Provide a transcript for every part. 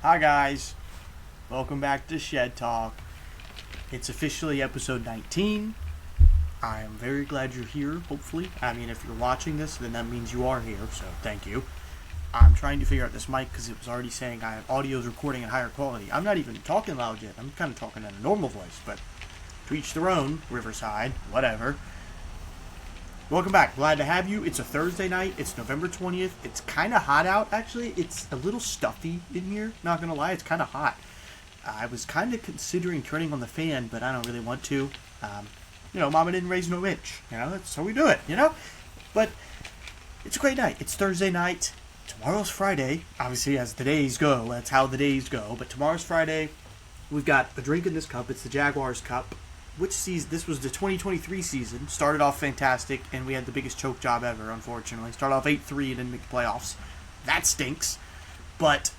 Hi guys, welcome back to Shed Talk. It's officially episode 19. I am very glad you're here, hopefully. I mean, if you're watching this, then that means you are here, so thank you. I'm trying to figure out this mic because it was already saying I have audio's recording at higher quality. I'm not even talking loud yet. I'm kind of talking in a normal voice, but to each their own, Riverside, whatever. Welcome back. Glad to have you. It's a Thursday night. It's November 20th. It's kind of hot out, actually. It's a little stuffy in here. Not going to lie. It's kind of hot. I was kind of considering turning on the fan, but I don't really want to. Mama didn't raise no inch. That's how we do it, But it's a great night. It's Thursday night. Tomorrow's Friday. Obviously, as the days go, that's how the days go. But tomorrow's Friday. We've got a drink in this cup. It's the Jaguars Cup. This was the 2023 season. Started off fantastic, and we had the biggest choke job ever, unfortunately. Started off 8-3 and didn't make the playoffs. That stinks. But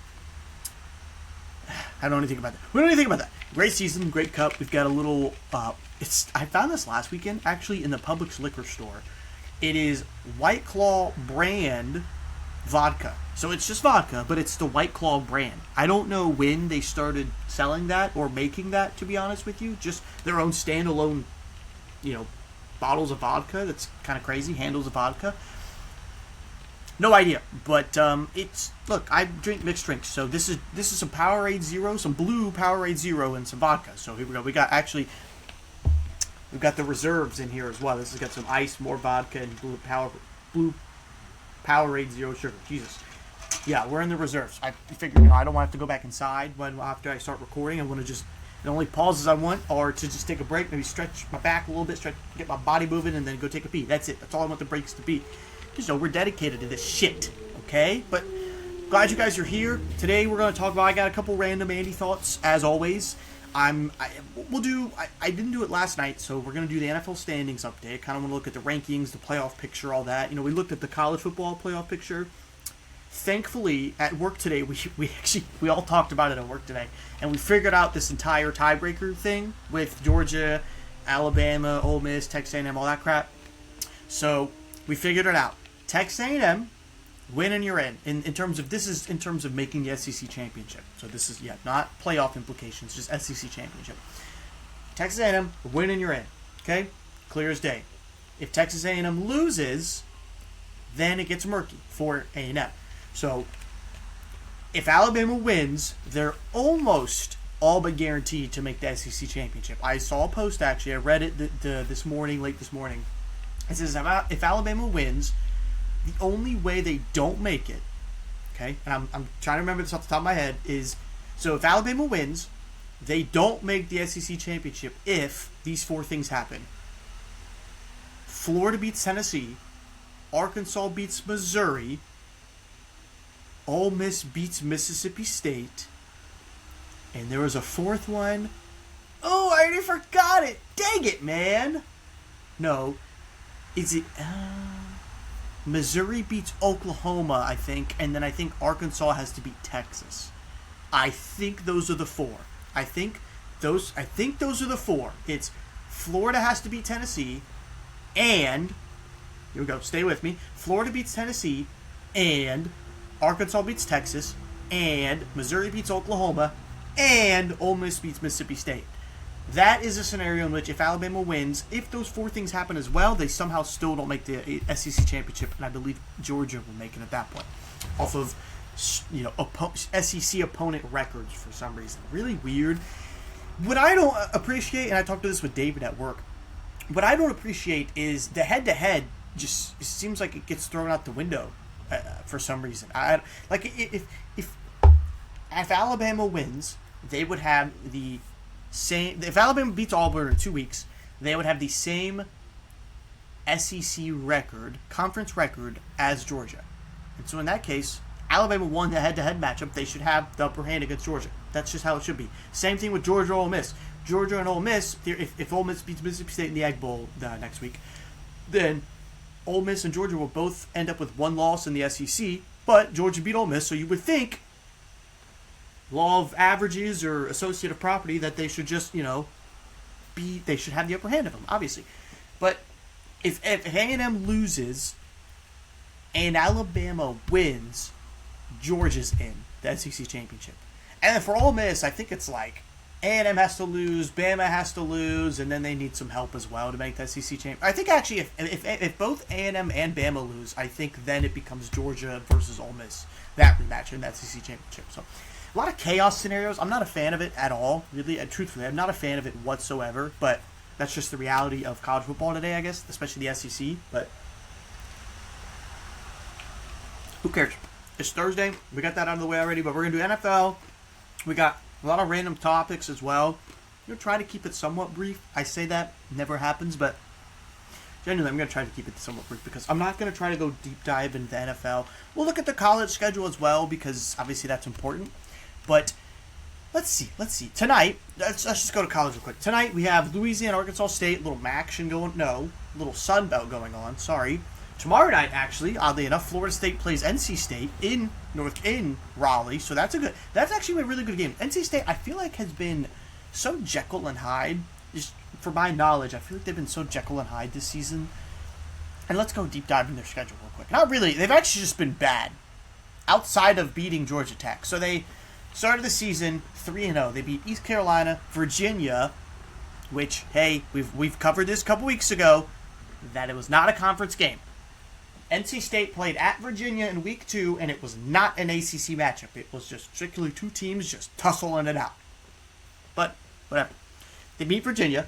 I don't know anything about that. We don't know anything about that. Great season, great cup. We've got a little... I found this last weekend, actually, in the Publix liquor store. It is White Claw brand vodka. So it's just vodka, but it's the White Claw brand. I don't know when they started selling that or making that, to be honest with you. Just their own standalone, bottles of vodka. That's kind of crazy. Handles of vodka. No idea. But look, I drink mixed drinks. So this is some Powerade Zero, some blue Powerade Zero, and some vodka. So here we go. We've got the reserves in here as well. This has got some ice, more vodka, and blue Powerade Zero sugar. Jesus. Yeah, we're in the reserves. I figured, I don't want to have to go back inside after I start recording. I want to the only pauses I want are to just take a break, maybe stretch my back a little bit, get my body moving, and then go take a pee. That's it. That's all I want the breaks to be. Because, we're dedicated to this shit, okay? But glad you guys are here. Today we're going to talk about, I got a couple random Andy thoughts, as always. I didn't do it last night, so we're going to do the NFL standings update. Kind of want to look at the rankings, the playoff picture, all that. We looked at the college football playoff picture. Thankfully, at work today, we all talked about it at work today, and we figured out this entire tiebreaker thing with Georgia, Alabama, Ole Miss, Texas A&M, all that crap. So we figured it out. Texas A&M, win and you're in. In terms of making the SEC championship. So this is not playoff implications, just SEC championship. Texas A&M, win and you're in. Okay, clear as day. If Texas A&M loses, then it gets murky for A&M. So, if Alabama wins, they're almost all but guaranteed to make the SEC championship. I saw a post, actually. I read it late this morning. It says, if Alabama wins, the only way they don't make it, okay, and I'm trying to remember this off the top of my head, is, so if Alabama wins, they don't make the SEC championship if these four things happen. Florida beats Tennessee, Arkansas beats Missouri, Ole Miss beats Mississippi State, and there was a fourth one. Oh, I already forgot it. Dang it, man. No. Is it... Missouri beats Oklahoma, I think, and then I think Arkansas has to beat Texas. I think those are the four. I think those are the four. It's Florida has to beat Tennessee, and... Here we go. Stay with me. Florida beats Tennessee, and Arkansas beats Texas, and Missouri beats Oklahoma, and Ole Miss beats Mississippi State. That is a scenario in which if Alabama wins, if those four things happen as well, they somehow still don't make the SEC championship, and I believe Georgia will make it at that point. Off of, SEC opponent records for some reason. Really weird. What I don't appreciate, and I talked to this with David at work, what I don't appreciate is the head-to-head just it seems like it gets thrown out the window for some reason. If Alabama wins, they would have the same. If Alabama beats Auburn in 2 weeks, they would have the same SEC record, conference record, as Georgia. And so in that case, Alabama won the head-to-head matchup. They should have the upper hand against Georgia. That's just how it should be. Same thing with Georgia, Ole Miss. Georgia and Ole Miss. If Ole Miss beats Mississippi State in the Egg Bowl next week, then Ole Miss and Georgia will both end up with one loss in the SEC, but Georgia beat Ole Miss, so you would think, law of averages or associative property, that they should just, they should have the upper hand of them, obviously. But if A&M loses and Alabama wins, Georgia's in the SEC championship. And then for Ole Miss, I think it's like A&M has to lose, Bama has to lose, and then they need some help as well to make the SEC champ. I think actually if both A&M and Bama lose, I think then it becomes Georgia versus Ole Miss, that rematch in that SEC championship. So a lot of chaos scenarios. I'm not a fan of it at all, really. Truthfully, I'm not a fan of it whatsoever, but that's just the reality of college football today, I guess, especially the SEC. But who cares? It's Thursday. We got that out of the way already, but we're going to do NFL. We got a lot of random topics as well. I'm going to try to keep it somewhat brief. I say that, never happens, but genuinely, I'm going to try to keep it somewhat brief because I'm not going to try to go deep dive into the NFL. We'll look at the college schedule as well because obviously that's important. But let's see. Tonight, let's just go to college real quick. Tonight, we have Louisiana, Arkansas State, little MACtion going, little Sun Belt going on, sorry. Tomorrow night, actually, oddly enough, Florida State plays NC State in Raleigh, so that's actually a really good game. NC State, I feel like, has been so Jekyll and Hyde. Just for my knowledge, I feel like they've been so Jekyll and Hyde this season. And let's go deep dive in their schedule real quick. Not really. They've actually just been bad, outside of beating Georgia Tech. So they started the season 3-0. They beat East Carolina, Virginia, which, hey, we've covered this a couple weeks ago, that it was not a conference game. NC State played at Virginia in week 2, and it was not an ACC matchup. It was just strictly two teams just tussling it out. But, whatever. They beat Virginia.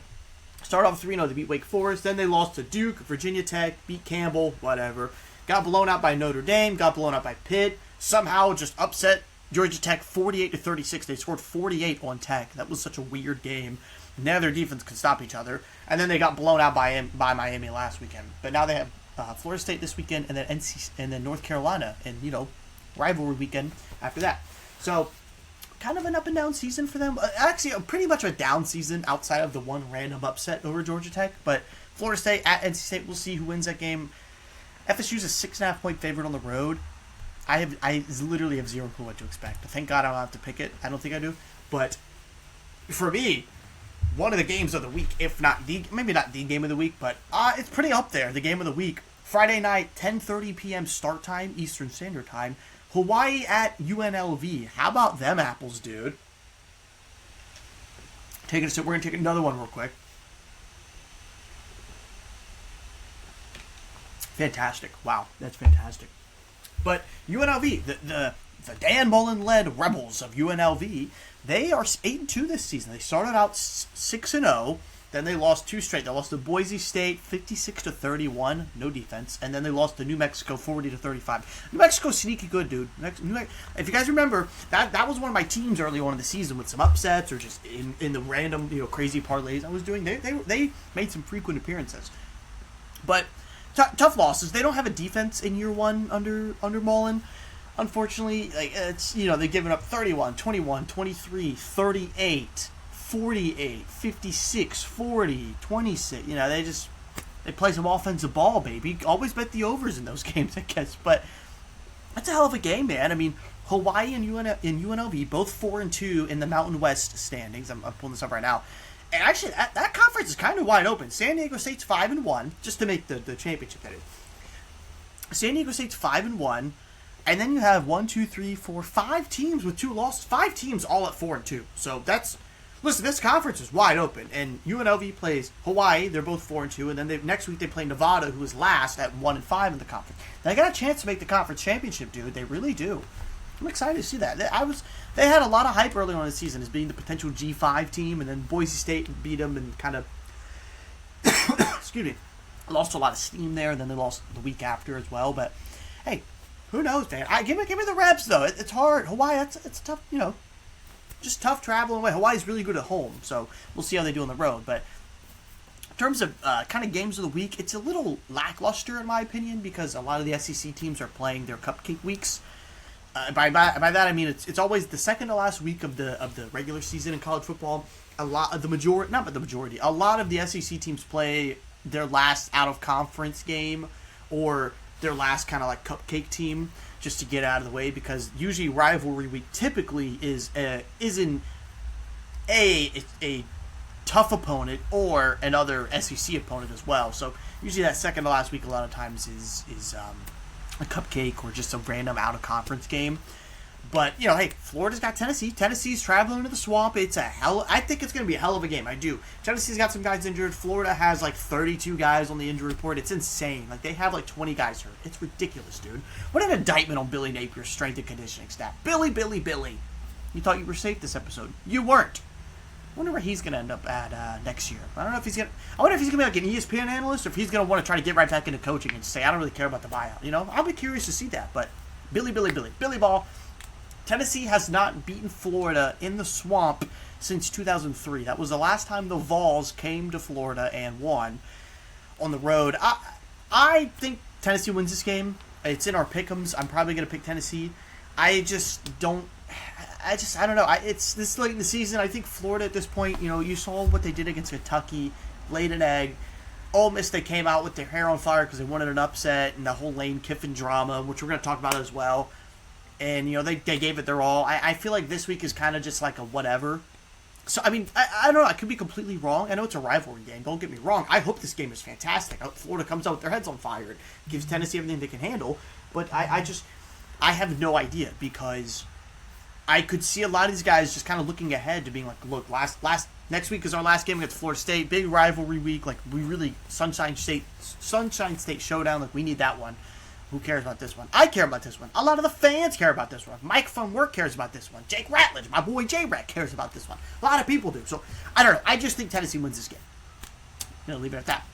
Started off 3-0. They beat Wake Forest. Then they lost to Duke, Virginia Tech, beat Campbell, whatever. Got blown out by Notre Dame, got blown out by Pitt. Somehow just upset Georgia Tech 48-36. They scored 48 on Tech. That was such a weird game. Now their defense could stop each other. And then they got blown out by Miami last weekend. But now they have Florida State this weekend, and then North Carolina, and rivalry weekend after that. So, kind of an up and down season for them. Actually, pretty much a down season outside of the one random upset over Georgia Tech. But Florida State at NC State, we'll see who wins that game. FSU's a 6.5 point favorite on the road. I literally have zero clue what to expect. Thank God I don't have to pick it. I don't think I do. But for me, one of the games of the week, if not maybe not the game of the week, but it's pretty up there. The game of the week, Friday night, 10:30 p.m. start time, Eastern Standard Time. Hawaii at UNLV. How about them apples, dude? We're gonna take another one real quick. Fantastic! Wow, that's fantastic. But UNLV, the Dan Mullen-led Rebels of UNLV, they are 8-2 this season. They started out 6-0, then they lost 2 straight. They lost to Boise State 56-31, no defense, and then they lost to New Mexico 40-35. New Mexico's sneaky good, dude. If you guys remember, that was one of my teams early on in the season with some upsets or just in the random crazy parlays I was doing. They made some frequent appearances, but tough losses. They don't have a defense in year one under Mullen. Unfortunately, it's they've given up 31, 21, 23, 38, 48, 56, 40, 26. They play some offensive ball, baby. Always bet the overs in those games, I guess. But that's a hell of a game, man. I mean, Hawaii and UNLV both 4-2 in the Mountain West standings. I'm pulling this up right now. And actually, that conference is kind of wide open. San Diego State's 5-1, just to make the championship headed. San Diego State's 5-1, and then you have 5 teams with 2 losses. 5 teams all at 4-2. So this conference is wide open. And UNLV plays Hawaii. They're both 4-2, and then next week they play Nevada, who is last at 1-5 in the conference. They got a chance to make the conference championship, dude. They really do. I'm excited to see that. They had a lot of hype early on in the season as being the potential G5 team, and then Boise State beat them and kind of, excuse me, lost a lot of steam there, and then they lost the week after as well. But hey, who knows, man? Give me the Rebs though. It's hard. Hawaii, it's tough. Just tough traveling away. Hawaii's really good at home, so we'll see how they do on the road. But in terms of kind of games of the week, it's a little lackluster in my opinion because a lot of the SEC teams are playing their cupcake weeks. By that I mean it's always the second to last week of the regular season in college football. A lot of a lot of the SEC teams play their last out of conference game or their last kind of like cupcake team just to get out of the way because usually rivalry week typically is a tough opponent or another SEC opponent as well. So usually that second to last week a lot of times is a cupcake or just a random out-of-conference game. But, hey, Florida's got Tennessee. Tennessee's traveling into the swamp. I think it's going to be a hell of a game. I do. Tennessee's got some guys injured. Florida has 32 guys on the injury report. It's insane. They have 20 guys hurt. It's ridiculous, dude. What an indictment on Billy Napier's strength and conditioning staff. Billy. You thought you were safe this episode. You weren't. I wonder where he's going to end up at next year. I wonder if he's going to be like an ESPN analyst, or if he's going to want to try to get right back into coaching and say, I don't really care about the buyout. I'll be curious to see that. But Billy Ball. Tennessee has not beaten Florida in the swamp since 2003. That was the last time the Vols came to Florida and won on the road. I think Tennessee wins this game. It's in our pick'ems. I'm probably going to pick Tennessee. I don't know. It's this late in the season. I think Florida at this point, you saw what they did against Kentucky, laid an egg. Ole Miss, they came out with their hair on fire because they wanted an upset, and the whole Lane Kiffin drama, which we're going to talk about as well. And, they gave it their all. I feel like this week is kind of just like a whatever. So, I don't know. I could be completely wrong. I know it's a rivalry game. Don't get me wrong. I hope this game is fantastic. I hope Florida comes out with their heads on fire and gives Tennessee everything they can handle. But I have no idea, because I could see a lot of these guys just kind of looking ahead to being like, look, next week is our last game against Florida State. Big rivalry week. We really, Sunshine State showdown. We need that one. Who cares about this one? I care about this one. A lot of the fans care about this one. Mike from work cares about this one. Jake Ratledge, my boy J-Rat, cares about this one. A lot of people do. So, I don't know. I just think Tennessee wins this game. I'm going to leave it at that.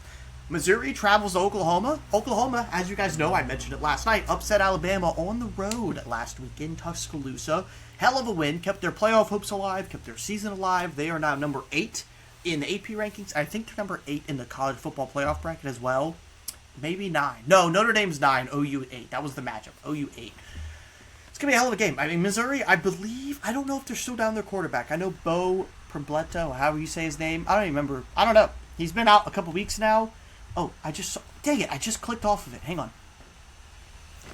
Missouri travels to Oklahoma. Oklahoma, as you guys know, I mentioned it last night, upset Alabama on the road last week in Tuscaloosa. Hell of a win. Kept their playoff hopes alive. Kept their season alive. They are now number 8 in the AP rankings. I think they're number 8 in the college football playoff bracket as well. Maybe 9. No, Notre Dame's 9, OU 8. That was the matchup. OU 8. It's going to be a hell of a game. Missouri, I don't know if they're still down their quarterback. I know Bo Probletto, however you say his name. I don't even remember. I don't know. He's been out a couple weeks now. Oh, I just clicked off of it. Hang on.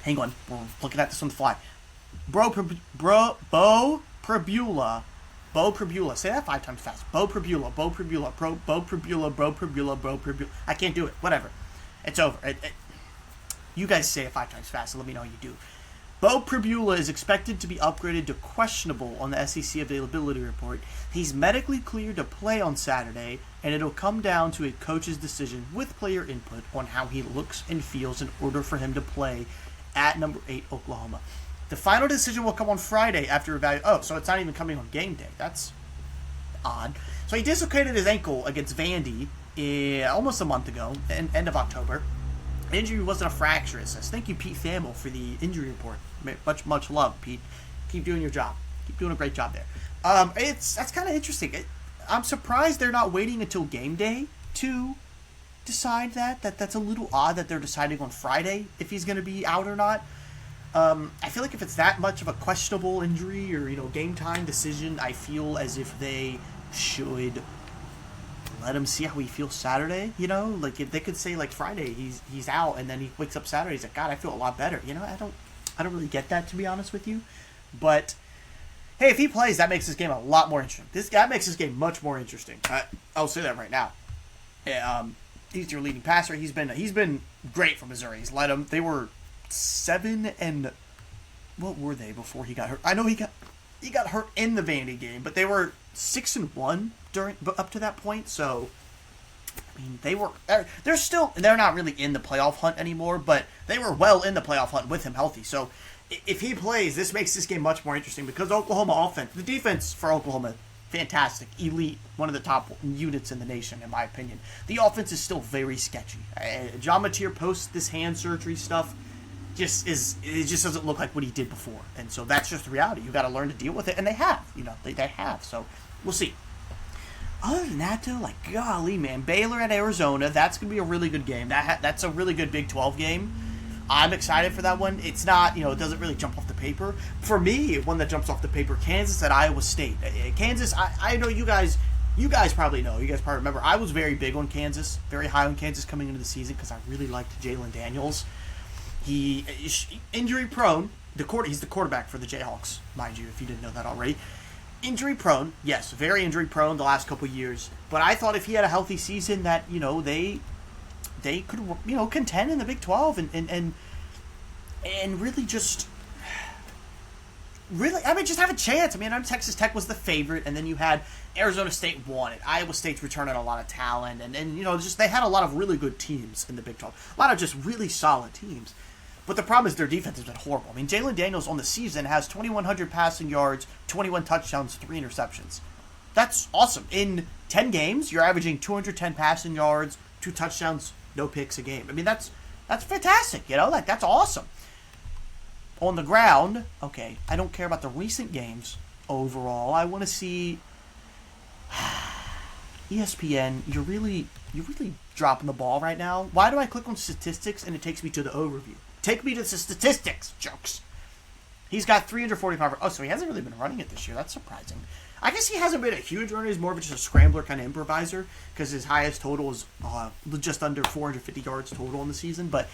We're looking at this on the fly. Bo Prabula. Say that 5 times fast. Bo Prabula. I can't do it. Whatever. It's over. You guys say it 5 times fast, so let me know how you do. Bo Prabula is expected to be upgraded to questionable on the SEC availability report. He's medically cleared to play on Saturday, and it'll come down to a coach's decision with player input on how he looks and feels in order for him to play at number 8 Oklahoma. The final decision will come on Friday after evaluation. Oh, so it's not even coming on game day. That's odd. So he dislocated his ankle against Vandy almost a month ago, end of October. The injury wasn't a fracture, it says. Thank you, Pete Thamel, for the injury report. Much love, Pete. Keep doing your job. Keep doing a great job there. That's kind of interesting. I'm surprised they're not waiting until game day to decide that. That's a little odd that they're deciding on Friday if he's going to be out or not. I feel like if it's that much of a questionable injury or game time decision, I feel as if they should let him see how he feels Saturday. If they could say Friday he's out, and then he wakes up Saturday, he's like, God, I feel a lot better. I don't really get that, to be honest with you. But hey, if he plays, that makes this game a lot more interesting. That makes this game much more interesting. I'll say that right now. He's your leading passer. He's been great for Missouri. He's led them. They were 7 and what were they before he got hurt? I know he got hurt in the Vandy game, but they were 6-1 up to that point. So they're not really in the playoff hunt anymore, but they were well in the playoff hunt with him healthy. So if he plays, this makes this game much more interesting, because Oklahoma offense, the defense for Oklahoma, fantastic, elite, one of the top units in the nation, in my opinion. The offense is still very sketchy. John Mateer posts this hand surgery stuff. It just doesn't look like what he did before, and so that's just the reality. You got to learn to deal with it, and they have, they have. So we'll see. Other than that, though, golly, man, Baylor at Arizona, that's gonna be a really good game. That's a really good Big 12 game. I'm excited for that one. It's not, it doesn't really jump off the paper. For me, one that jumps off the paper, Kansas at Iowa State. Kansas, I know you guys probably know. You guys probably remember. I was very big on Kansas, very high on Kansas coming into the season because I really liked Jalen Daniels. He is injury prone. He's the quarterback for the Jayhawks, mind you, if you didn't know that already. Injury prone, yes, very injury prone the last couple of years. But I thought if he had a healthy season, that they could contend in the Big 12 and really just really, I mean, just have a chance. I mean, Texas Tech was the favorite, and then you had Arizona State won it. Iowa State's returning a lot of talent, and just they had a lot of really good teams in the Big 12. A lot of just really solid teams. But the problem is their defense has been horrible. I mean, Jalen Daniels on the season has 2,100 passing yards, 21 touchdowns, 3 interceptions. That's awesome. In 10 games, you're averaging 210 passing yards, 2 touchdowns, no picks a game. I mean, that's fantastic. That's awesome. On the ground, okay, I don't care about the recent games overall. I want to see ESPN. You're really dropping the ball right now. Why do I click on statistics and it takes me to the overview? Take me to the statistics, jokes. He's got 345. Oh, so he hasn't really been running it this year. That's surprising. I guess he hasn't been a huge runner. He's more of just a scrambler kind of improviser because his highest total is just under 450 yards total in the season. But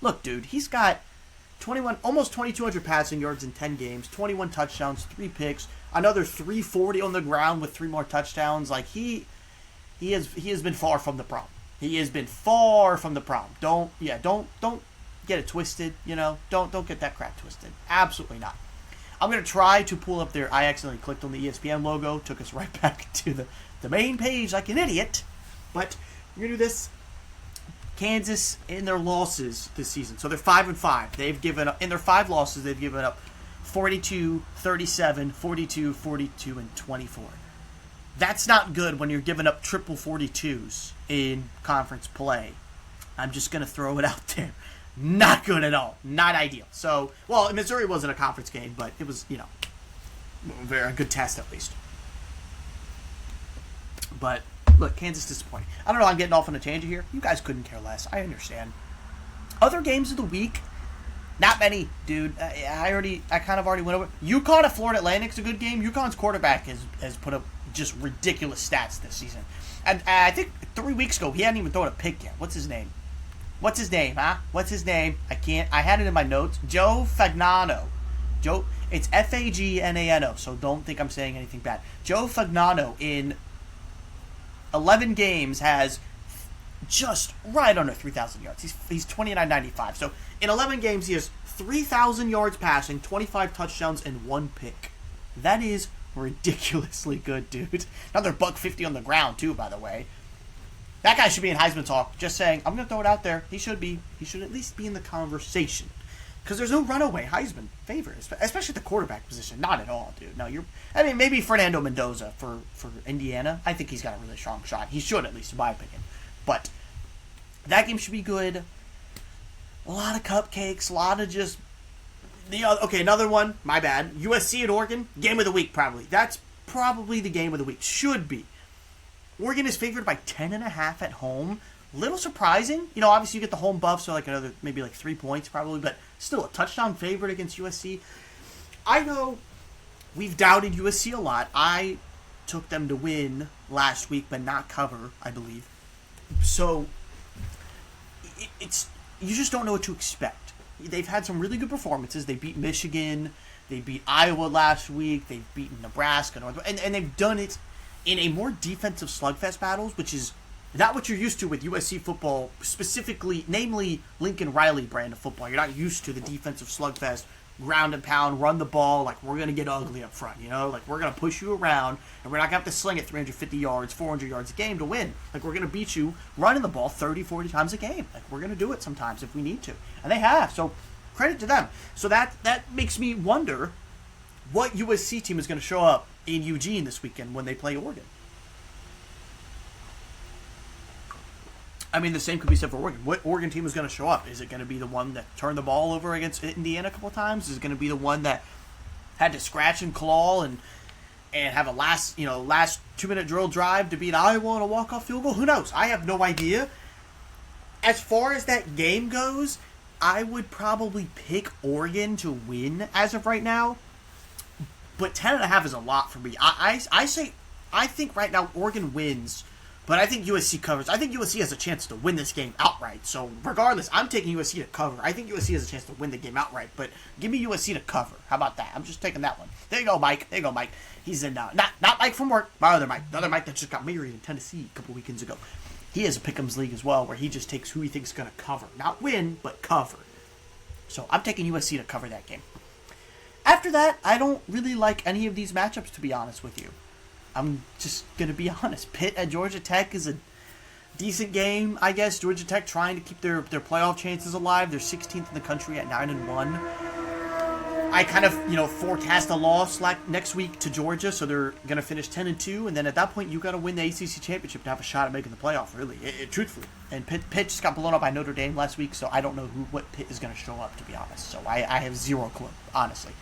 look, dude, he's got almost 2,200 passing yards in 10 games, 21 touchdowns, 3 picks, another 340 on the ground with 3 more touchdowns. Like he has been far from the problem. He has been far from the problem. Don't get it twisted, Don't get that crap twisted. Absolutely not. I'm going to try to pull up there. I accidentally clicked on the ESPN logo. Took us right back to the main page like an idiot. But we're going to do this. Kansas in their losses this season. So they're 5-5. They've given up, in their 5 losses, they've given up 42, 37, 42, 42, and 24. That's not good when you're giving up triple 42s in conference play. I'm just going to throw it out there. Not good at all. Not ideal. So, Missouri wasn't a conference game, but it was, a very good test at least. But, look, Kansas disappointing. I don't know, I'm getting off on a tangent here. You guys couldn't care less. I understand. Other games of the week, not many, dude. I kind of already went over. UConn at Florida Atlantic's a good game. UConn's quarterback has put up just ridiculous stats this season. And I think 3 weeks ago, he hadn't even thrown a pick yet. What's his name? What's his name? I had it in my notes. Joe Fagnano. It's Fagnano, so don't think I'm saying anything bad. Joe Fagnano in 11 games has just right under 3,000 yards. He's 29.95. So in 11 games, he has 3,000 yards passing, 25 touchdowns, and 1 pick. That is ridiculously good, dude. Another $150 on the ground, too, by the way. That guy should be in Heisman talk. Just saying, I'm going to throw it out there. He should at least be in the conversation. Because there's no runaway Heisman favorite, especially at the quarterback position. Not at all, dude. No, maybe Fernando Mendoza for Indiana. I think he's got a really strong shot. He should, at least, in my opinion. But that game should be good. A lot of cupcakes. A lot of just... another one. My bad. USC at Oregon. Game of the week, probably. That's probably the game of the week. Should be. Oregon is favored by 10.5 at home. Little surprising. Obviously you get the home buff, so maybe 3 points probably, but still a touchdown favorite against USC. I know we've doubted USC a lot. I took them to win last week, but not cover, I believe. So it's you just don't know what to expect. They've had some really good performances. They beat Michigan. They beat Iowa last week. They've beaten Nebraska. And they've done it in a more defensive slugfest battles, which is not what you're used to with USC football, specifically, namely Lincoln Riley brand of football. You're not used to the defensive slugfest, ground and pound, run the ball, we're going to get ugly up front, we're going to push you around, and we're not going to have to sling it 350 yards, 400 yards a game to win. We're going to beat you running the ball 30, 40 times a game. We're going to do it sometimes if we need to. And they have, so credit to them. So that makes me wonder what USC team is going to show up in Eugene this weekend when they play Oregon. I mean, the same could be said for Oregon. What Oregon team is going to show up? Is it going to be the one that turned the ball over against Indiana a couple of times? Is it going to be the one that had to scratch and claw and have a last 2-minute drill drive to beat Iowa on a walk-off field goal? Who knows? I have no idea. As far as that game goes, I would probably pick Oregon to win as of right now. But 10.5 is a lot for me. I think right now Oregon wins, but I think USC covers. I think USC has a chance to win this game outright. So regardless, I'm taking USC to cover. I think USC has a chance to win the game outright, but give me USC to cover. How about that? I'm just taking that one. There you go, Mike. He's in not Mike from work. My other Mike. The other Mike that just got married in Tennessee a couple weekends ago. He has a Pick'ems league as well, where he just takes who he thinks is going to cover. Not win, but cover. So I'm taking USC to cover that game. After that, I don't really like any of these matchups, to be honest with you. I'm just going to be honest. Pitt at Georgia Tech is a decent game, I guess. Georgia Tech trying to keep their playoff chances alive. They're 16th in the country at 9-1. I kind of, forecast a loss like next week to Georgia, so they're going to finish 10-2, and then at that point, you got to win the ACC championship to have a shot at making the playoff, really, truthfully. And Pitt just got blown up by Notre Dame last week, so I don't know what Pitt is going to show up, to be honest. So I have zero clue, honestly.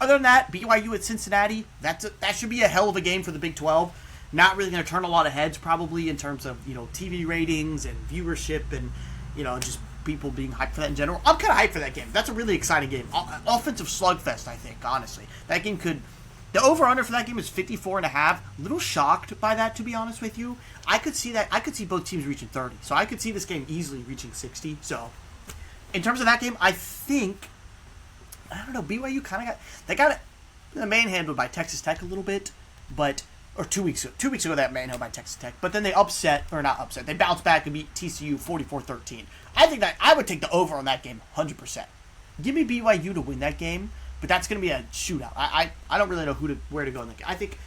Other than that, BYU at Cincinnati, that should be a hell of a game for the Big 12. Not really going to turn a lot of heads, probably, in terms of, TV ratings and viewership and, just people being hyped for that in general. I'm kind of hyped for that game. That's a really exciting game. Offensive slugfest, I think, honestly. That game could... The over-under for that game is 54.5. A little shocked by that, to be honest with you. I could see that. I could see both teams reaching 30. So I could see this game easily reaching 60. So, in terms of that game, I think... I don't know, BYU kind of got... They got manhandled by Texas Tech a little bit, but... Or 2 weeks ago. 2 weeks ago, that manhandled by Texas Tech. But then they they bounced back and beat TCU 44-13. I think that I would take the over on that game 100%. Give me BYU to win that game, but that's going to be a shootout. I don't really know where to go in that game. I think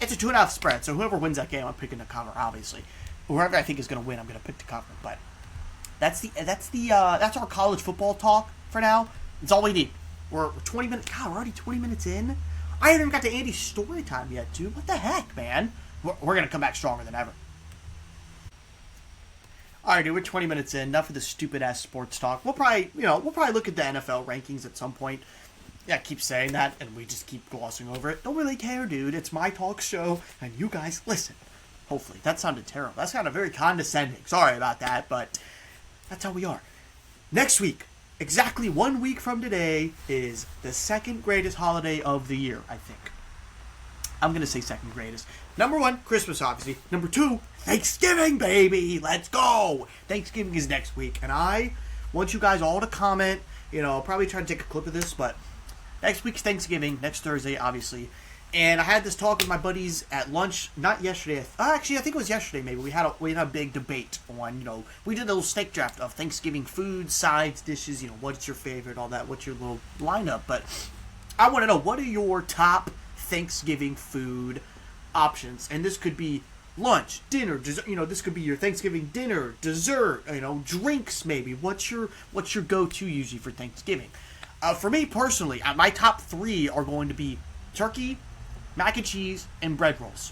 it's a 2.5 spread, so whoever wins that game, I'm picking the cover, obviously. Whoever I think is going to win, I'm going to pick the cover. But that's our college football talk for now. It's all we need. We're 20 minutes. God, we're already 20 minutes in. I haven't even got to Andy's story time yet, dude. What the heck, man? We're going to come back stronger than ever. Alright, dude, we're 20 minutes in. Enough of this stupid-ass sports talk. We'll probably look at the NFL rankings at some point. Yeah, I keep saying that, and we just keep glossing over it. Don't really care, dude. It's my talk show, and you guys listen. Hopefully. That sounded terrible. That sounded very condescending. Sorry about that, but that's how we are. Next week, exactly 1 week from today, is the second greatest holiday of the year, I think. I'm going to say second greatest. Number 1, Christmas, obviously. Number 2, Thanksgiving, baby. Let's go. Thanksgiving is next week. And I want you guys all to comment. I'll probably try to take a clip of this, but next week's Thanksgiving, next Thursday, obviously. And I had this talk with my buddies at lunch, not yesterday. Actually, I think it was yesterday, maybe. We had a big debate on, we did a little steak draft of Thanksgiving food, sides, dishes, what's your favorite, all that, what's your little lineup. But I want to know, what are your top Thanksgiving food options? And this could be lunch, dinner, dessert, this could be your Thanksgiving dinner, dessert, drinks maybe. What's your go-to usually for Thanksgiving? For me personally, my top 3 are going to be turkey, mac and cheese, and bread rolls.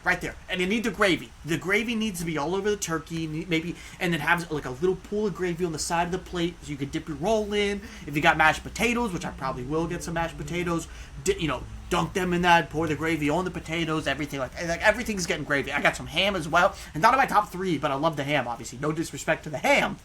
Right there. And you need the gravy. The gravy needs to be all over the turkey, maybe, and then have like a little pool of gravy on the side of the plate so you can dip your roll in. If you got mashed potatoes, which I probably will get some mashed potatoes, dunk them in that, pour the gravy on the potatoes, everything. Like everything's getting gravy. I got some ham as well. And not in my top 3, but I love the ham, obviously. No disrespect to the ham.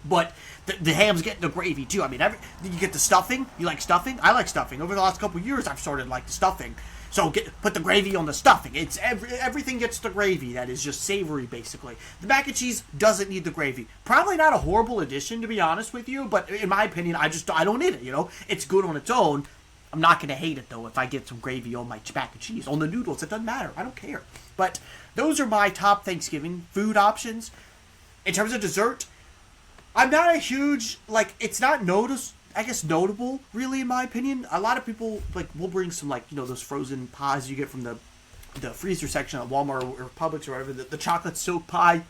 But the ham's getting the gravy, too. I mean, you get the stuffing. You like stuffing? I like stuffing. Over the last couple of years, I've started to like the stuffing. So put the gravy on the stuffing. It's everything gets the gravy. That is just savory, basically. The mac and cheese doesn't need the gravy. Probably not a horrible addition, to be honest with you. But in my opinion, I don't need it. It's good on its own. I'm not gonna hate it though if I get some gravy on my mac and cheese, on the noodles. It doesn't matter. I don't care. But those are my top Thanksgiving food options. In terms of dessert, I'm not a huge it's not notable, really, in my opinion. A lot of people, will bring some, those frozen pies you get from the freezer section at Walmart or Publix or whatever. The chocolate soap pie,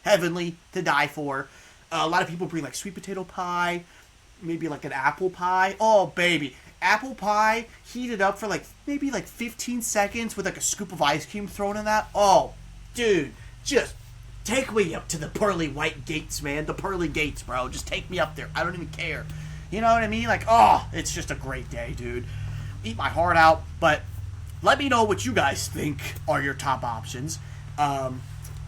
heavenly to die for. A lot of people bring, sweet potato pie, maybe, an apple pie. Oh, baby. Apple pie heated up for, maybe 15 seconds with, a scoop of ice cream thrown in that. Oh, dude, just take me up to the pearly white gates, man. The pearly gates, bro. Just take me up there. I don't even care. You know what I mean? It's just a great day, dude. Eat my heart out. But let me know what you guys think are your top options. I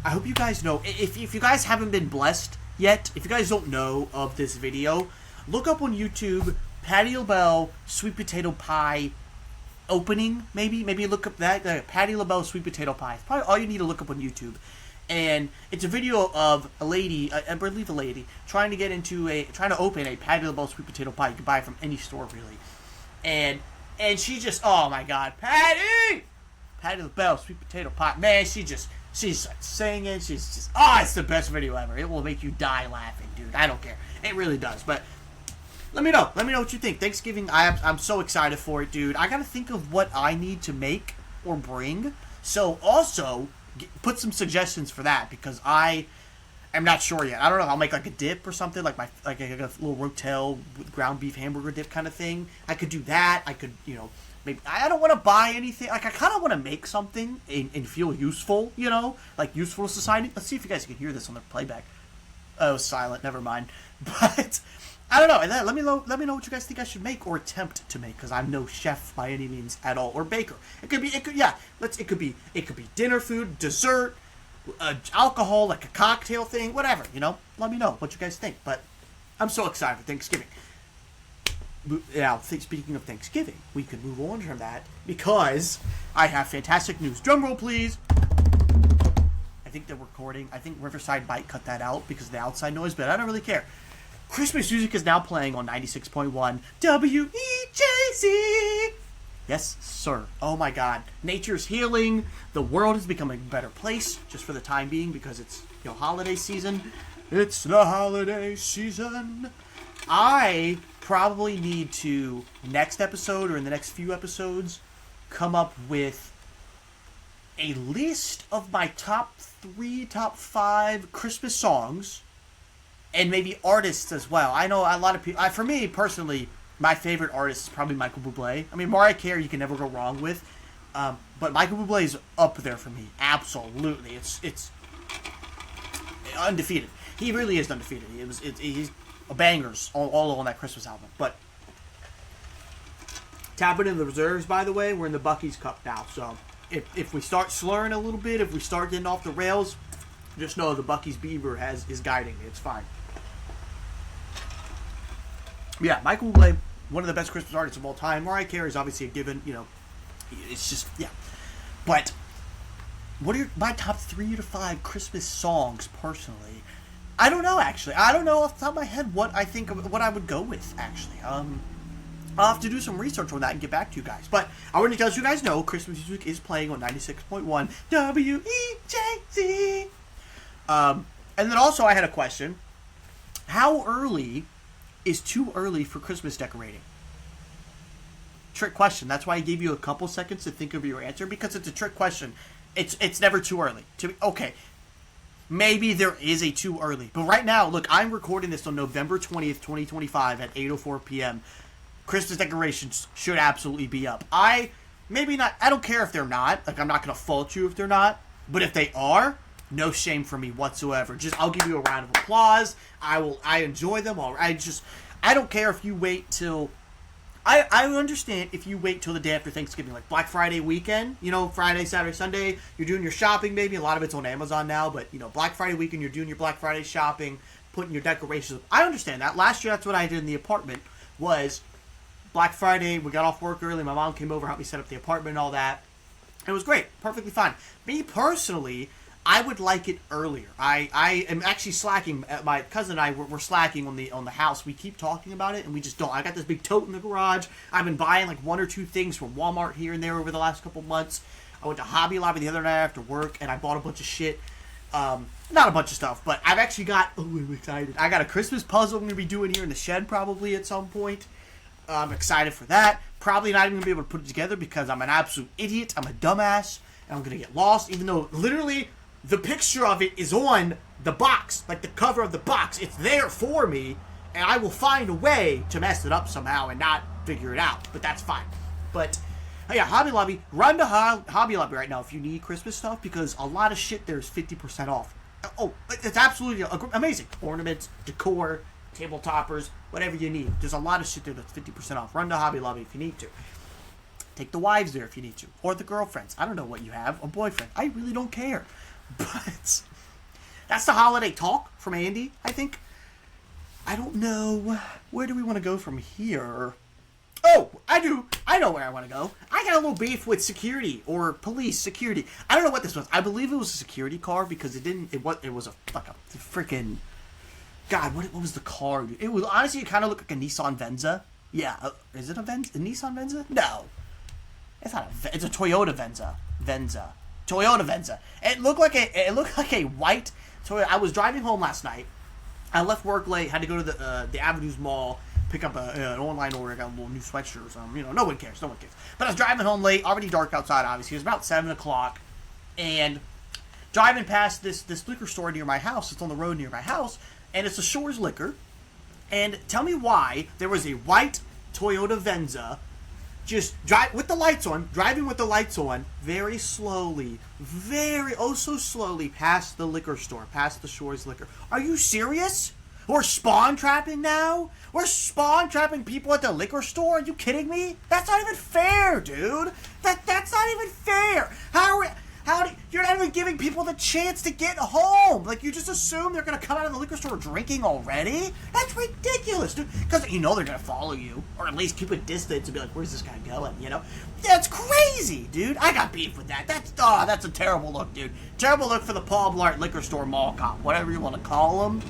hope you guys know. If you guys haven't been blessed yet, if you guys don't know of this video, look up on YouTube, Patti LaBelle sweet potato pie opening, maybe look up that, Patti LaBelle sweet potato pie. It's probably all you need to look up on YouTube. And it's a video of a lady, I believe a lady, trying to open a Patti LaBelle sweet potato pie. You can buy it from any store, really. And she just, oh my God, Patti LaBelle sweet potato pie. Man, she's singing. She's just, it's the best video ever. It will make you die laughing, dude. I don't care. It really does. But Let me know. Let me know what you think. Thanksgiving, I'm so excited for it, dude. I gotta think of what I need to make or bring. So also, put some suggestions for that because I am not sure yet. I don't know. I'll make like a dip or something, like a little rotel with ground beef hamburger dip kind of thing. I could do that. I could, maybe I don't want to buy anything. Like I kind of want to make something and feel useful, like useful to society. Let's see if you guys can hear this on the playback. Oh, silent. Never mind. But I don't know. And then let me know what you guys think I should make or attempt to make, because I'm no chef by any means at all, or baker. It could be dinner food, dessert, alcohol, like a cocktail thing, whatever. Let me know what you guys think. But I'm so excited for Thanksgiving. Now, speaking of Thanksgiving, we can move on from that because I have fantastic news. Drum roll, please. I think they're recording. I think Riverside might cut that out because of the outside noise, but I don't really care. Christmas music is now playing on 96.1 WEJC. Yes, sir. Oh my God. Nature's healing. The world is becoming a better place just for the time being because it's, holiday season. It's the holiday season. I probably need to, next episode or in the next few episodes, come up with a list of my top 5 Christmas songs, and maybe artists as well. I know a lot of people, for me personally, my favorite artist is probably Michael Bublé. I mean, Mariah Carey you can never go wrong with, but Michael Bublé is up there for me. Absolutely. It's undefeated. He really is undefeated. He's bangers all on that Christmas album. But tapping into the reserves, by the way, we're in the Buc-ee's Cup now. So if we start slurring a little bit, if we start getting off the rails, just know the Buc-ee's Beaver is guiding me. It's fine. Yeah, Michael Bublé, one of the best Christmas artists of all time. Mariah Carey is obviously a given. It's just, yeah. But what are my top 3 to 5 Christmas songs personally? I don't know, actually. I don't know off the top of my head what I would go with, actually. I'll have to do some research on that and get back to you guys. But I want to let you guys know Christmas music is playing on 96.1 WEJC. And then also I had a question. How early is too early for Christmas decorating? Trick question. That's why I gave you a couple seconds to think of your answer, because it's a trick question. It's never too early. Okay. Maybe there is a too early. But right now, look, I'm recording this on November 20th, 2025 at 8:04 p.m. Christmas decorations should absolutely be up. Maybe not. I don't care if they're not. Like, I'm not going to fault you if they're not. But if they are, no shame for me whatsoever. I'll give you a round of applause. I enjoy them. I don't care if you wait till... I understand if you wait till the day after Thanksgiving, like Black Friday weekend, Friday, Saturday, Sunday, you're doing your shopping, maybe. A lot of it's on Amazon now, but, Black Friday weekend, you're doing your Black Friday shopping, putting your decorations up. I understand that. Last year, that's what I did in the apartment, was Black Friday, we got off work early, my mom came over, helped me set up the apartment and all that. It was great. Perfectly fine. Me, personally, I would like it earlier. I am actually slacking. My cousin and I, we're slacking on the house. We keep talking about it, and we just don't. I got this big tote in the garage. I've been buying like 1 or 2 things from Walmart here and there over the last couple months. I went to Hobby Lobby the other night after work, and I bought a bunch of shit. Not a bunch of stuff, but I've actually got... Oh, I'm excited. I got a Christmas puzzle I'm going to be doing here in the shed probably at some point. I'm excited for that. Probably not even going to be able to put it together because I'm an absolute idiot. I'm a dumbass, and I'm going to get lost, even though literally... the picture of it is on the box, like the cover of the box. It's there for me, and I will find a way to mess it up somehow and not figure it out. But that's fine. But, yeah, Hobby Lobby. Run to Hobby Lobby right now if you need Christmas stuff, because a lot of shit there is 50% off. Oh, it's absolutely amazing. Ornaments, decor, table toppers, whatever you need. There's a lot of shit there that's 50% off. Run to Hobby Lobby if you need to. Take the wives there if you need to. Or the girlfriends. I don't know what you have. A boyfriend. I really don't care. But that's the holiday talk from Andy, I think. I don't know. Where do we want to go from here? Oh, I do. I know where I want to go. I got a little beef with security or police security. I don't know what this was. I believe it was a security car because it was a freaking... God, what was the car, dude? It was honestly, it kind of looked like a Nissan Venza. Yeah, is it a Nissan Venza? No. It's not it's a Toyota Venza. Toyota Venza. It looked like a white Toyota. I was driving home last night. I left work late. Had to go to the Avenues Mall. pick up an online order. I got a little new sweatshirt or something. No one cares. No one cares. But I was driving home late, already dark outside, obviously. It was about 7 o'clock. And driving past this liquor store near my house. It's on the road near my house. And it's a Shores Liquor. And tell me why there was a white Toyota Venza just driving with the lights on, very slowly, so slowly past the liquor store, past the Shores Liquor. Are you serious? We're spawn trapping now? We're spawn trapping people at the liquor store? Are you kidding me? That's not even fair, dude. That's not even fair. You're not even giving people the chance to get home. Like, you just assume they're going to come out of the liquor store drinking already? That's ridiculous, dude. Because they're going to follow you. Or at least keep a distance and be like, where's this guy going, That's crazy, dude. I got beef with that. That's a terrible look, dude. Terrible look for the Paul Blart liquor store mall cop. Whatever you want to call him.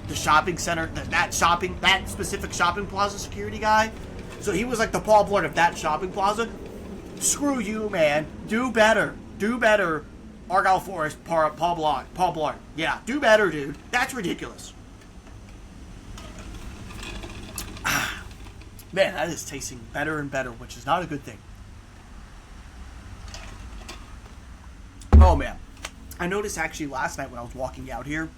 The shopping center, that specific shopping plaza security guy. So he was like the Paul Blart of that shopping plaza. Screw you, man. Do better. Do better, Argyle Forest, Paul Blart. Yeah, do better, dude. That's ridiculous. Man, that is tasting better and better, which is not a good thing. Oh, man. I noticed actually last night when I was walking out here,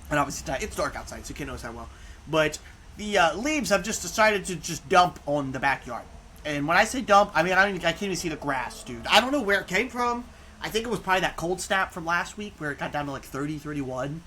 and obviously it's dark outside, so you can't notice that well, but the leaves have just decided to just dump on the backyard. And when I say dump, I mean, I can't even see the grass, dude. I don't know where it came from. I think it was probably that cold snap from last week where it got down to like 30, 31.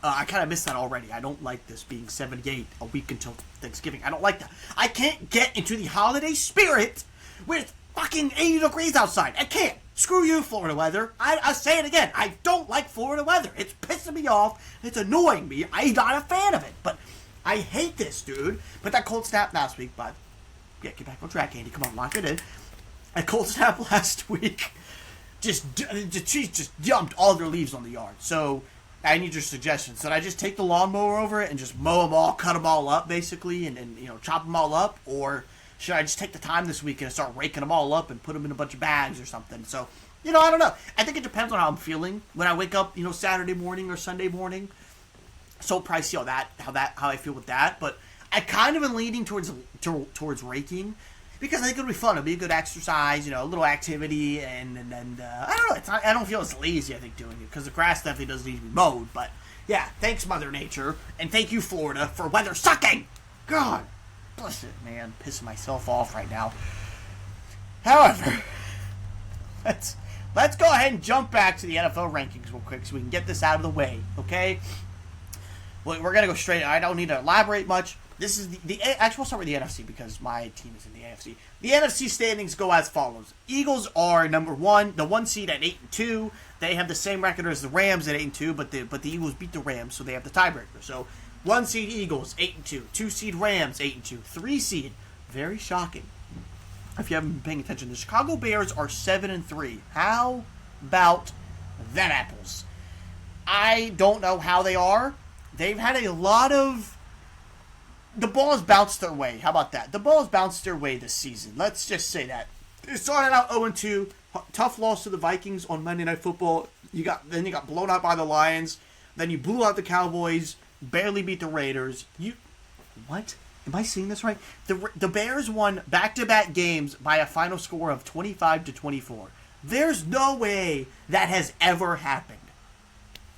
I kind of missed that already. I don't like this being 78 a week until Thanksgiving. I don't like that. I can't get into the holiday spirit with fucking 80 degrees outside. I can't. Screw you, Florida weather. I say it again. I don't like Florida weather. It's pissing me off. It's annoying me. I'm not a fan of it. But I hate this, dude. But that cold snap last week, but yeah, get back on track, Andy. Come on, lock it in. A cold snap last week. The trees just dumped all their leaves on the yard. So I need your suggestions. Should I just take the lawnmower over it and just mow them all, cut them all up, basically, and chop them all up? Or should I just take the time this weekend and start raking them all up and put them in a bunch of bags or something? So, I don't know. I think it depends on how I'm feeling when I wake up, Saturday morning or Sunday morning. So probably see how I feel with that. But I kind of am leaning towards raking. Because I think it'll be fun. It'll be a good exercise, a little activity, and I don't know. I don't feel as lazy, I think, doing it. Because the grass definitely doesn't need to be mowed. But, yeah, thanks, Mother Nature. And thank you, Florida, for weather sucking. God, bless it, man. Pissing myself off right now. However, let's go ahead and jump back to the NFL rankings real quick so we can get this out of the way, okay? Well, we're going to go straight. I don't need to elaborate much. This is actually, we'll start with the NFC because my team is in the AFC. The NFC standings go as follows. Eagles are number one, the 1 seed at 8-2. They have the same record as the Rams at 8-2, but the Eagles beat the Rams, so they have the tiebreaker. So 1 seed Eagles 8-2, 2 seed Rams 8-2, 3 seed, very shocking. If you haven't been paying attention, the Chicago Bears are 7-3. How about them apples? I don't know how they are. They've had a lot of. The ball has bounced their way. How about that? The ball has bounced their way this season. Let's just say that. It started out 0-2. Tough loss to the Vikings on Monday Night Football. Then you got blown out by the Lions. Then you blew out the Cowboys. Barely beat the Raiders. What? Am I seeing this right? The Bears won back-to-back games by a final score of 25-24. There's no way that has ever happened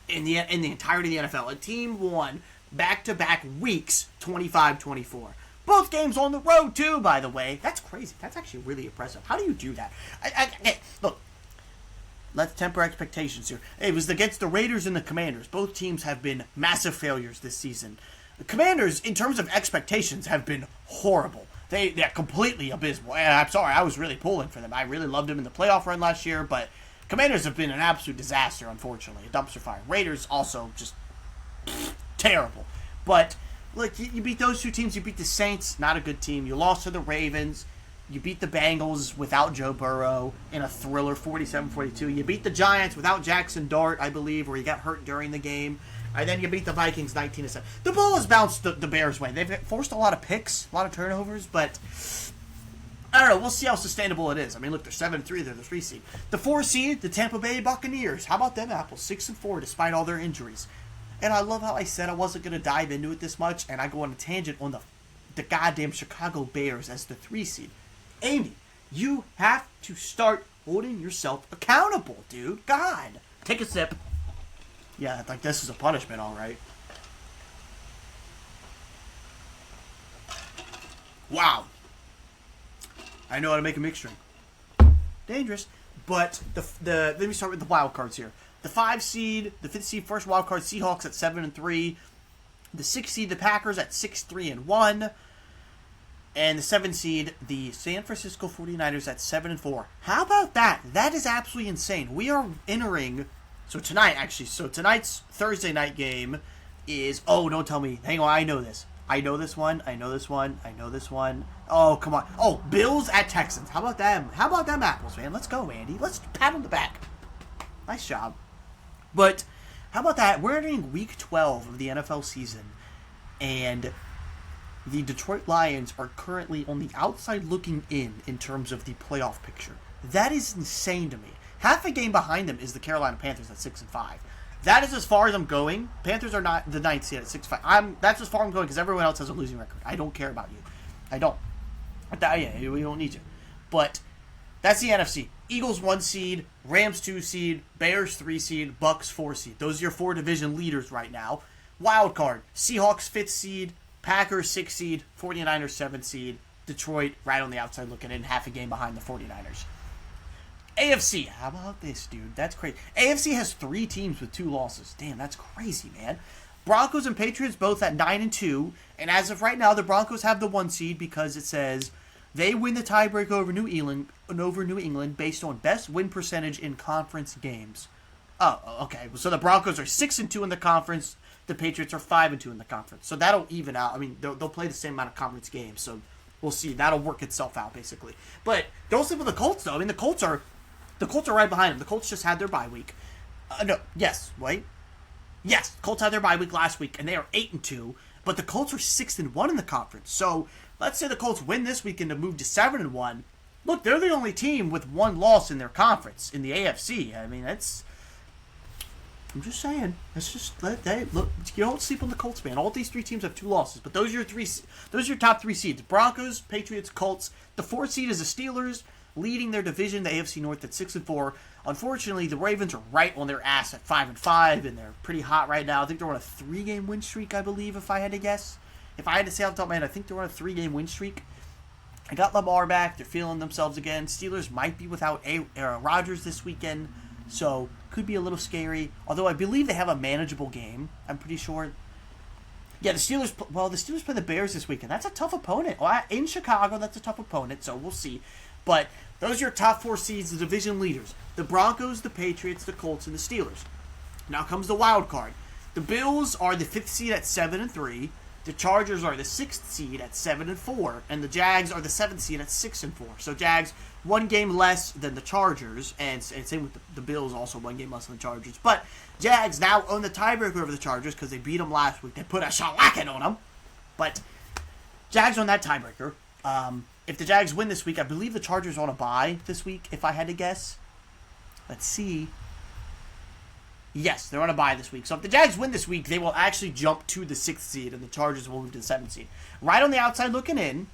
in the entirety of the NFL. A team won back-to-back weeks, 25-24. Both games on the road, too, by the way. That's crazy. That's actually really impressive. How do you do that? Look, let's temper expectations here. It was against the Raiders and the Commanders. Both teams have been massive failures this season. The Commanders, in terms of expectations, have been horrible. They're completely abysmal. And I'm sorry, I was really pulling for them. I really loved them in the playoff run last year, but Commanders have been an absolute disaster, unfortunately. A dumpster fire. Raiders also just terrible. But look, you beat those two teams. You beat the Saints, not a good team. You lost to the Ravens. You beat the Bengals without Joe Burrow in a thriller, 47-42. You beat the Giants without Jackson Dart, I believe, where he got hurt during the game. And then you beat the Vikings 19-7. The ball has bounced the Bears' way. They've forced a lot of picks, a lot of turnovers, but I don't know. We'll see how sustainable it is. I mean, look, they're 7-3. They're the 3 seed. The 4 seed, the Tampa Bay Buccaneers. How about them apples? 6-4 despite all their injuries. And I love how I said I wasn't going to dive into it this much, and I go on a tangent on the the goddamn Chicago Bears as the 3 seed. Andy, you have to start holding yourself accountable, dude. God. Take a sip. Yeah, like this is a punishment, all right. Wow. I know how to make a mixed drink. Dangerous. But let me start with the wild cards here. The 5 seed, the 5th seed, first wild card, Seahawks at 7-3. The 6 seed, the Packers at 6-3-1. And the 7 seed, the San Francisco 49ers at 7-4. How about that? That is absolutely insane. We are entering. So tonight's Thursday night game is. Oh, don't tell me. Hang on, I know this. I know this one. Oh, come on. Oh, Bills at Texans. How about them? How about them apples, man? Let's go, Andy. Let's pat on the back. Nice job. But how about that? We're entering week 12 of the NFL season, and the Detroit Lions are currently on the outside looking in terms of the playoff picture. That is insane to me. Half a game behind them is the Carolina Panthers at 6-5. That is as far as I'm going. Panthers are not the 9th seed at 6-5. That's as far as I'm going because everyone else has a losing record. I don't care about you. I don't. Yeah, we don't need you. But that's the NFC. Eagles 1 seed, Rams 2 seed, Bears 3 seed, Bucks 4 seed. Those are your 4 division leaders right now. Wild card, Seahawks 5th seed, Packers 6th seed, 49ers 7th seed, Detroit right on the outside looking in, half a game behind the 49ers. AFC, how about this, dude? That's crazy. AFC has 3 teams with 2 losses. Damn, that's crazy, man. Broncos and Patriots both at 9-2, and as of right now, the Broncos have the 1 seed because it says they win the tiebreaker over New England based on best win percentage in conference games. Oh, okay. So the Broncos are 6-2 in the conference. The Patriots are 5-2 in the conference. So that'll even out. I mean, they'll play the same amount of conference games. So we'll see. That'll work itself out basically. But don't sleep with the Colts though. I mean, the Colts are right behind them. The Colts just had their bye week. Yes, Colts had their bye week last week, and they are 8-2. But the Colts are 6-1 in the conference. So let's say the Colts win this weekend to move to 7-1. Look, they're the only team with 1 loss in their conference in the AFC. I mean, I'm just saying. Let's just look. You don't sleep on the Colts, man. All these 3 teams have 2 losses, but those are your top 3 seeds: Broncos, Patriots, Colts. The 4th seed is the Steelers, leading their division, the AFC North, at 6-4. Unfortunately, the Ravens are right on their ass at 5-5, and they're pretty hot right now. I think they're on a 3-game win streak, I believe, if I had to guess. If I had to say off the top of my head, I think they're on a 3-game win streak. I got Lamar back. They're feeling themselves again. Steelers might be without Rodgers this weekend, so could be a little scary. Although I believe they have a manageable game. I'm pretty sure. Yeah, the Steelers play the Bears this weekend. That's a tough opponent. In Chicago, that's a tough opponent, so we'll see. But those are your top 4 seeds, the division leaders: the Broncos, the Patriots, the Colts, and the Steelers. Now comes the wild card. The Bills are the 5th seed at 7-3. The Chargers are the 6th seed at 7-4, and the Jags are the 7th seed at 6-4. So Jags 1 game less than the Chargers, and same with the Bills, also 1 game less than the Chargers. But Jags now own the tiebreaker over the Chargers because they beat them last week. They put a shellacking on them, but Jags on that tiebreaker. If the Jags win this week, I believe the Chargers are on a bye this week. If I had to guess, let's see. Yes, they're on a bye this week. So if the Jags win this week, they will actually jump to the 6th seed, and the Chargers will move to the 7th seed. Right on the outside looking in,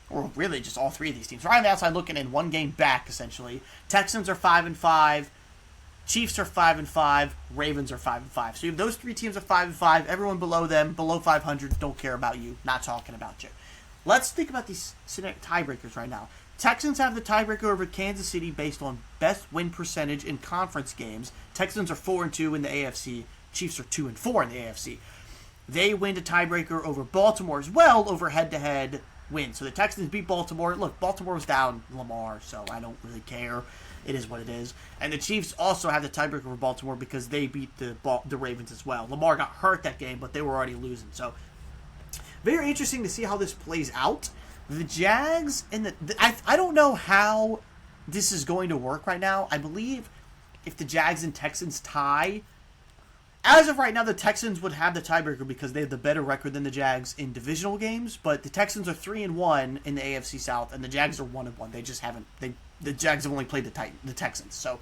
or really just all 3 of these teams, right on the outside looking in, 1 game back, essentially. Texans are 5-5. Chiefs are 5-5. Ravens are 5-5. So you have those 3 teams at 5-5. Everyone below them, below 500, don't care about you. Not talking about you. Let's think about these tiebreakers right now. Texans have the tiebreaker over Kansas City based on best win percentage in conference games. Texans are 4-2 in the AFC. Chiefs are 2-4 in the AFC. They win the tiebreaker over Baltimore as well over head-to-head wins. So the Texans beat Baltimore. Look, Baltimore was down Lamar, so I don't really care. It is what it is. And the Chiefs also have the tiebreaker over Baltimore because they beat the Ravens as well. Lamar got hurt that game, but they were already losing. So very interesting to see how this plays out. The Jags and I don't know how this is going to work right now. I believe if the Jags and Texans tie, as of right now, the Texans would have the tiebreaker because they have the better record than the Jags in divisional games. But the Texans are 3-1 in the AFC South, and the Jags are 1-1. They just haven't. The Jags have only played the Texans. So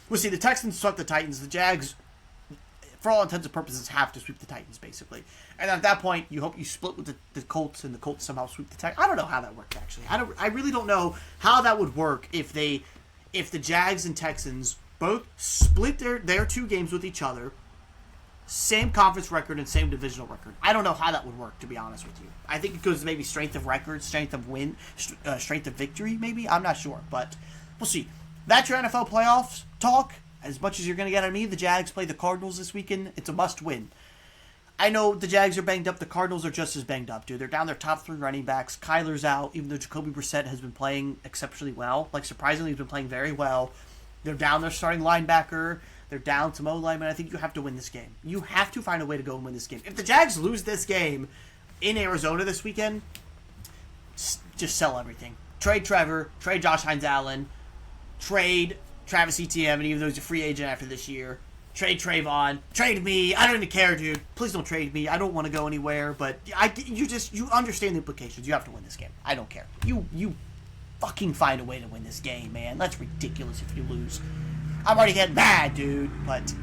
we'll see. The Texans swept the Titans. The Jags for all intents and purposes, have to sweep the Titans, basically. And at that point, you hope you split with the Colts, and the Colts somehow sweep the Titans. I don't know how that works, actually. I really don't know how that would work if the Jags and Texans both split their 2 games with each other, same conference record and same divisional record. I don't know how that would work, to be honest with you. I think it goes maybe strength of record, strength of win, strength of victory, maybe. I'm not sure, but we'll see. That's your NFL playoffs talk. As much as you're going to get out of me, the Jags play the Cardinals this weekend. It's a must-win. I know the Jags are banged up. The Cardinals are just as banged up, dude. They're down their top 3 running backs. Kyler's out, even though Jacoby Brissett has been playing exceptionally well. Like, surprisingly, he's been playing very well. They're down their starting linebacker. They're down some O-linemen. I think you have to win this game. You have to find a way to go and win this game. If the Jags lose this game in Arizona this weekend, just sell everything. Trade Trevor. Trade Josh Hines-Allen. Trade Travis Etienne, even though he's a free agent after this year. Trade Trayvon. Trade me. I don't even care, dude. Please don't trade me. I don't want to go anywhere, but you understand the implications. You have to win this game. I don't care. You fucking find a way to win this game, man. That's ridiculous if you lose. I'm already getting mad, dude, but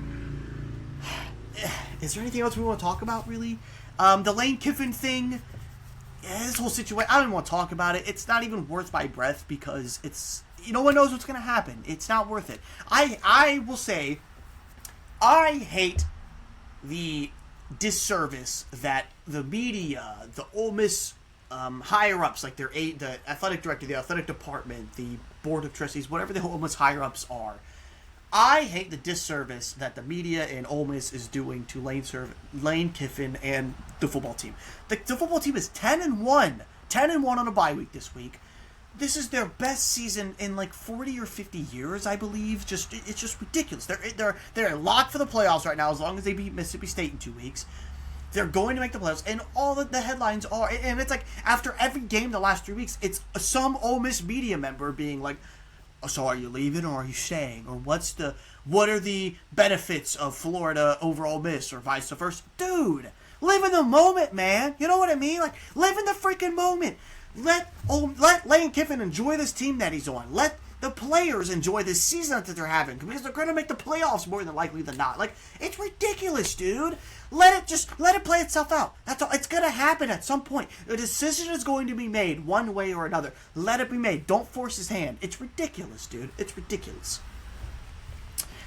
is there anything else we want to talk about, really? The Lane Kiffin thing, this whole situation, I don't even want to talk about it. It's not even worth my breath because no one knows what's going to happen. It's not worth it. I will say, I hate the disservice that the media, the Ole Miss higher-ups, like the athletic director, the athletic department, the board of trustees, whatever the Ole Miss higher-ups are, I hate the disservice that the media in Ole Miss is doing to Lane Kiffin and the football team. The football team is 10-1 on a bye week this week. This is their best season in like 40 or 50 years, I believe. It's just ridiculous. They're locked for the playoffs right now as long as they beat Mississippi State in 2 weeks. They're going to make the playoffs, and all the headlines are, and it's like after every game the last 3 weeks, it's some Ole Miss media member being like, so are you leaving or are you staying? Or what are the benefits of Florida over Ole Miss or vice versa? Dude, live in the moment, man. You know what I mean? Like, live in the freaking moment. Let Lane Kiffin enjoy this team that he's on. Let the players enjoy this season that they're having because they're going to make the playoffs more than likely than not. Like, it's ridiculous, dude. Let it play itself out. That's all. It's going to happen at some point. A decision is going to be made one way or another. Let it be made. Don't force his hand. It's ridiculous, dude. It's ridiculous.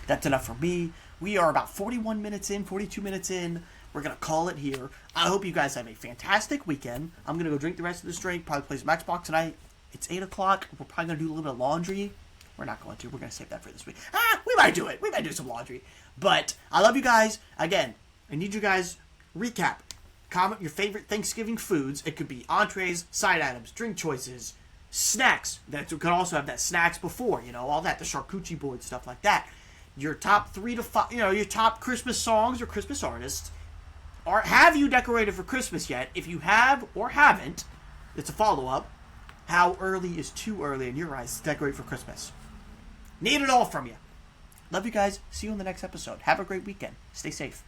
That's enough for me. We are about 42 minutes in. We're going to call it here. I hope you guys have a fantastic weekend. I'm going to go drink the rest of this drink, probably play some Xbox tonight. It's 8 o'clock. We're probably going to do a little bit of laundry. We're not going to. We're going to save that for this week. We might do it. We might do some laundry. But I love you guys. Again, I need you guys recap. Comment your favorite Thanksgiving foods. It could be entrees, side items, drink choices, snacks. That could also have that snacks before, all that, the charcuterie board, stuff like that. Your top 3 to 5, your top Christmas songs or Christmas artists. Or have you decorated for Christmas yet? If you have or haven't, it's a follow-up. How early is too early in your eyes to decorate for Christmas? Need it all from you. Love you guys. See you in the next episode. Have a great weekend. Stay safe.